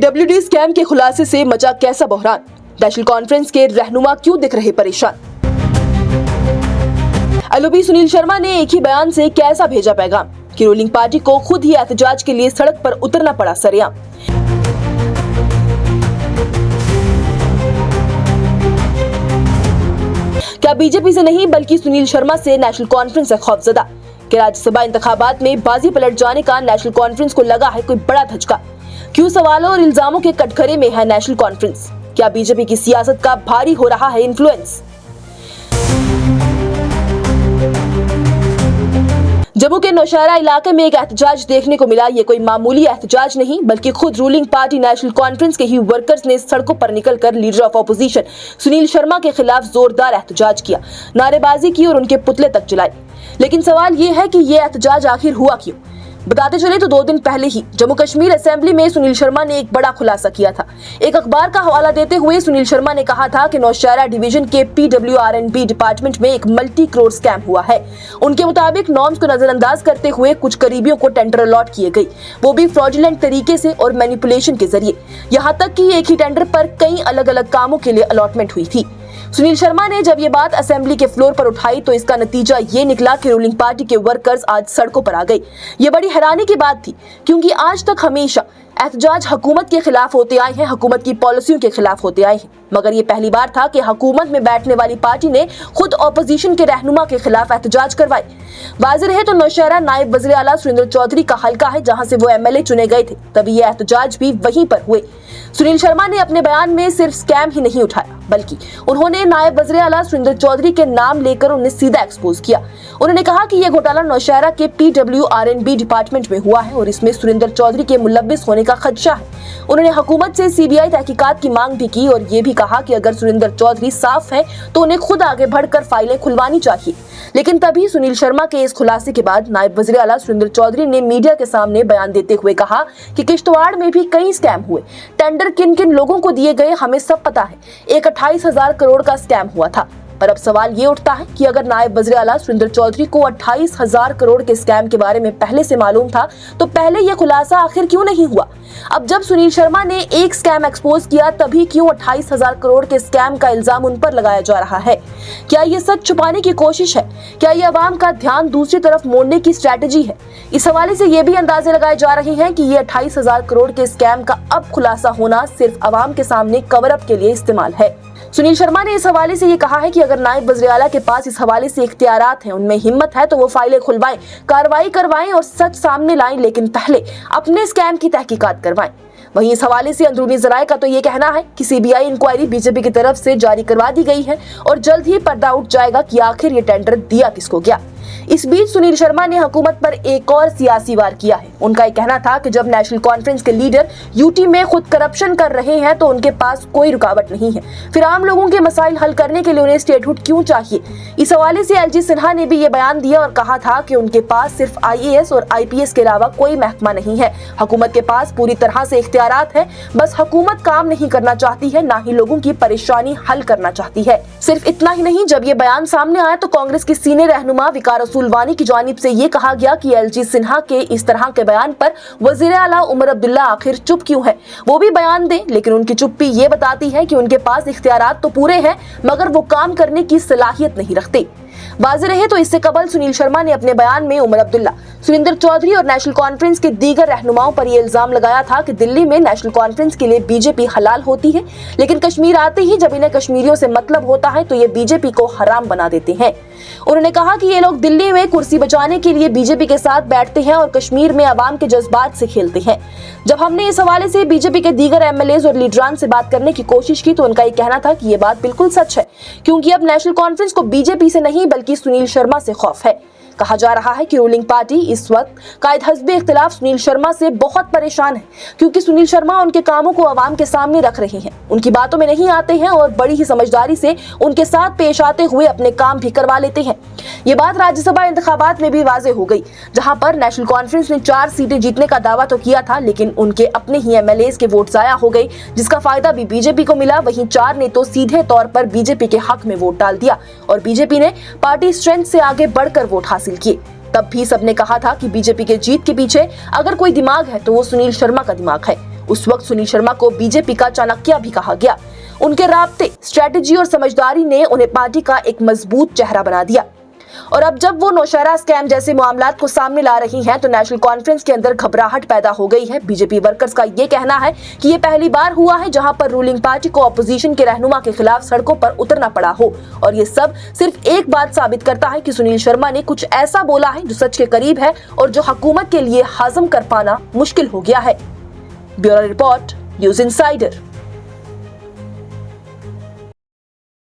PWD scam के खुलासे से मचा कैसा बहरान, नेशनल कॉन्फ्रेंस के रहनुमा क्यों दिख रहे परेशान। एलओपी सुनील शर्मा ने एक ही बयान से कैसा भेजा पैगाम कि रूलिंग पार्टी को खुद ही एहतजाज के लिए सड़क पर उतरना पड़ा सरेआम। क्या बीजेपी से नहीं बल्कि सुनील शर्मा से नेशनल कॉन्फ्रेंस है खौफजदा कि राज्यसभा इंतखाबात में बाजी पलट जाने का नेशनल कॉन्फ्रेंस को लगा है कोई बड़ा धचका। क्यों सवालों और इल्जामों के कटघरे में है नेशनल कॉन्फ्रेंस। क्या बीजेपी की सियासत का भारी हो रहा है इन्फ्लुएंस। जम्मू के नौशहरा इलाके में एक एहतजाज देखने को मिला। ये कोई मामूली एहतजाज नहीं बल्कि खुद रूलिंग पार्टी नेशनल कॉन्फ्रेंस के ही वर्कर्स ने सड़कों पर निकलकर leader of opposition Sunil Sharma के खिलाफ जोरदार एहतजाज किया, नारेबाजी की और उनके पुतले तक जलाए। लेकिन सवाल ये है कि ये एहतजाज आखिर हुआ क्यों। बताते चले तो 2 दिन पहले ही जम्मू कश्मीर असेंबली में सुनील शर्मा ने एक बड़ा खुलासा किया था। एक अखबार का हवाला देते हुए सुनील शर्मा ने कहा था कि नौशहरा डिवीजन के PWR&B डिपार्टमेंट में एक मल्टी करोड़ स्कैम हुआ है। उनके मुताबिक नॉर्म्स को नजरअंदाज करते हुए कुछ करीबियों को टेंडर अलॉट किए गए, वो भी फ्रॉडुलेंट तरीके से और मैनिपुलेशन के जरिए। यहाँ तक कि एक ही टेंडर पर कई अलग अलग कामों के लिए अलॉटमेंट हुई थी। सुनील शर्मा ने जब ये बात असेंबली के फ्लोर पर उठाई तो इसका नतीजा ये निकला कि रूलिंग पार्टी के वर्कर्स आज सड़कों पर आ गए। ये बड़ी हैरानी की बात थी क्योंकि आज तक हमेशा एहतजाज हुकूमत के खिलाफ होते आए हैं, हुकूमत की पॉलिसियों के खिलाफ होते आए हैं, मगर ये पहली बार था कि हुकूमत में बैठने वाली पार्टी ने खुद ऑपोजिशन के रहनुमा के खिलाफ एहतजाज करवाए। वाज़ेह रहे तो नौशहरा नायब वज़ीर आला सुरेंद्र चौधरी का हलका है जहां से वो MLA चुने गए थे, तभी ये एहतजाज भी वहीं पर हुए। सुनील शर्मा ने अपने बयान में सिर्फ स्कैम ही नहीं उठाया बल्कि उन्होंने नायब वज़ीर आला सुरेंद्र चौधरी के नाम लेकर उन्हें सीधा एक्सपोज किया। उन्होंने कहा कि यह घोटाला नौशहरा के PWR&B डिपार्टमेंट में हुआ है और इसमें सुरेंद्र चौधरी के मुलव्विस होने का खदशा है। उन्होंने हुकूमत से CBI तहकीकात की मांग भी की और ये भी कहा कि अगर सुरेंद्र चौधरी साफ है तो उन्हें खुद आगे बढ़कर फाइलें खुलवानी चाहिए। लेकिन तभी सुनील शर्मा के इस खुलासे के बाद नायब वज़ीर आला सुरेंद्र चौधरी ने मीडिया के सामने बयान देते हुए कहा कि किश्तवाड़ में भी कई स्कैम हुए, टेंडर किन किन लोगों को दिए गए हमें सब पता है। एक 28,000 करोड़ का स्कैम हुआ था। पर अब सवाल ये उठता है कि अगर नायब वज़ीर आला सुरेंद्र चौधरी को 28,000 करोड़ के स्कैम के बारे में पहले से मालूम था तो पहले यह खुलासा आखिर क्यों नहीं हुआ। अब जब सुनील शर्मा ने एक स्कैम एक्सपोज किया तभी क्यों 28,000 करोड़ के स्कैम का इल्जाम उन पर लगाया जा रहा है। क्या ये सच छुपाने की कोशिश है? क्या ये अवाम का ध्यान दूसरी तरफ मोड़ने की स्ट्रैटेजी है? इस हवाले से ये भी अंदाजे लगाए जा रहे हैं कि ये 28,000 करोड़ के स्कैम का अब खुलासा होना सिर्फ अवाम के सामने कवर अप के लिए इस्तेमाल है। सुनील शर्मा ने इस हवाले से ये कहा है कि अगर नायब वज़ीर आला के पास इस हवाले से इख्तियारात हैं, उनमें हिम्मत है तो वो फाइलें खुलवाएं, कार्रवाई करवाएं और सच सामने लाएं, लेकिन पहले अपने स्कैम की तहकीकात करवाएं। वहीं इस हवाले से अंदरूनी ज़राए का तो ये कहना है कि CBI इंक्वायरी बीजेपी की तरफ से जारी करवा दी गई है और जल्द ही पर्दा उठ जाएगा कि आखिर ये टेंडर दिया किसको गया। इस बीच सुनील शर्मा ने हुकूमत पर एक और सियासी वार किया है। उनका एक कहना था कि जब नेशनल कॉन्फ्रेंस के लीडर यूटी में खुद करप्शन कर रहे हैं तो उनके पास कोई रुकावट नहीं है, फिर आम लोगों के मसाइल हल करने के लिए उन्हें स्टेटहुड क्यों चाहिए। इस हवाले से LG सिन्हा ने भी ये बयान दिया और कहा था कि उनके पास सिर्फ IAS और IPS के अलावा कोई महकमा नहीं है। हुकूमत के पास पूरी तरह से इख्तियारात है, बस हुकूमत काम नहीं करना चाहती है, ना ही लोगों की परेशानी हल करना चाहती है। सिर्फ इतना ही नहीं, जब ये बयान सामने आया तो कांग्रेस की सीनियर रहनुमा विकार रसूलवानी की जानिब से ये कहा गया कि LG सिन्हा के इस तरह के बयान पर वज़ीर आला उमर अब्दुल्ला आखिर चुप क्यों है। वो भी बयान दें, लेकिन उनकी चुप्पी ये बताती है कि उनके पास इख्तियारात तो पूरे हैं मगर वो काम करने की सलाहियत नहीं रखते। वाज़ेह रहे तो इससे कबल सुनील शर्मा ने अपने बयान में उमर अब्दुल्ला, सुरेंद्र चौधरी और नेशनल कॉन्फ्रेंस के दीगर रहनुमाओं पर यह इल्जाम लगाया था कि दिल्ली में नेशनल कॉन्फ्रेंस के लिए बीजेपी हलाल होती है, लेकिन कश्मीर आते ही जब इन्हें कश्मीरियों से मतलब होता है तो ये बीजेपी को हराम बना देते हैं। उन्होंने कहा कि ये लोग दिल्ली में कुर्सी बचाने के लिए बीजेपी के साथ बैठते हैं और कश्मीर में अवाम के जज्बात से खेलते हैं। जब हमने इस हवाले से बीजेपी के दीगर MLAs और लीडरान से बात करने की कोशिश की तो उनका ये कहना था कि ये बात बिल्कुल सच है, क्योंकि अब नेशनल कॉन्फ्रेंस को बीजेपी से नहीं बल्कि सुनील शर्मा से खौफ है। कहा जा रहा है कि रूलिंग पार्टी इस वक्त कायद हस्बे इख्तिलाफ सुनील शर्मा से बहुत परेशान है, क्योंकि सुनील शर्मा उनके कामों को आवाम के सामने रख रहे हैं, उनकी बातों में नहीं आते हैं और बड़ी ही समझदारी से उनके साथ पेश आते हुए अपने काम भी करवा लेते हैं। ये बात राज्यसभा इंतखाबात में भी वाज़ेह हो गई, जहां पर नेशनल कॉन्फ्रेंस ने 4 सीटें जीतने का दावा तो किया था, लेकिन उनके अपने ही MLAs के वोट जाया हो गए, जिसका फायदा भी बीजेपी को मिला। वहीं 4 ने तो सीधे तौर पर बीजेपी के हक में वोट डाल दिया और बीजेपी ने पार्टी स्ट्रेंथ से आगे बढ़कर वोट हासिल किए। तब भी सबने कहा था कि बीजेपी के जीत के पीछे अगर कोई दिमाग है तो वो सुनील शर्मा का दिमाग है। उस वक्त सुनील शर्मा को बीजेपी का चाणक्य भी कहा गया। उनके राब्ते, स्ट्रेटेजी और समझदारी ने उन्हें पार्टी का एक मजबूत चेहरा बना दिया। और अब जब वो नौशहरा स्कैम जैसे मामलात को सामने ला रही हैं तो नेशनल कॉन्फ्रेंस के अंदर घबराहट पैदा हो गई है। बीजेपी वर्कर्स का ये कहना है कि ये पहली बार हुआ है जहां पर रूलिंग पार्टी को अपोजिशन के रहनुमा के खिलाफ सड़कों पर उतरना पड़ा हो। और ये सब सिर्फ एक बात साबित करता है कि सुनील शर्मा ने कुछ ऐसा बोला है जो सच के करीब है और जो हुकूमत के लिए हजम कर पाना मुश्किल हो गया है। Bureau report, news insider.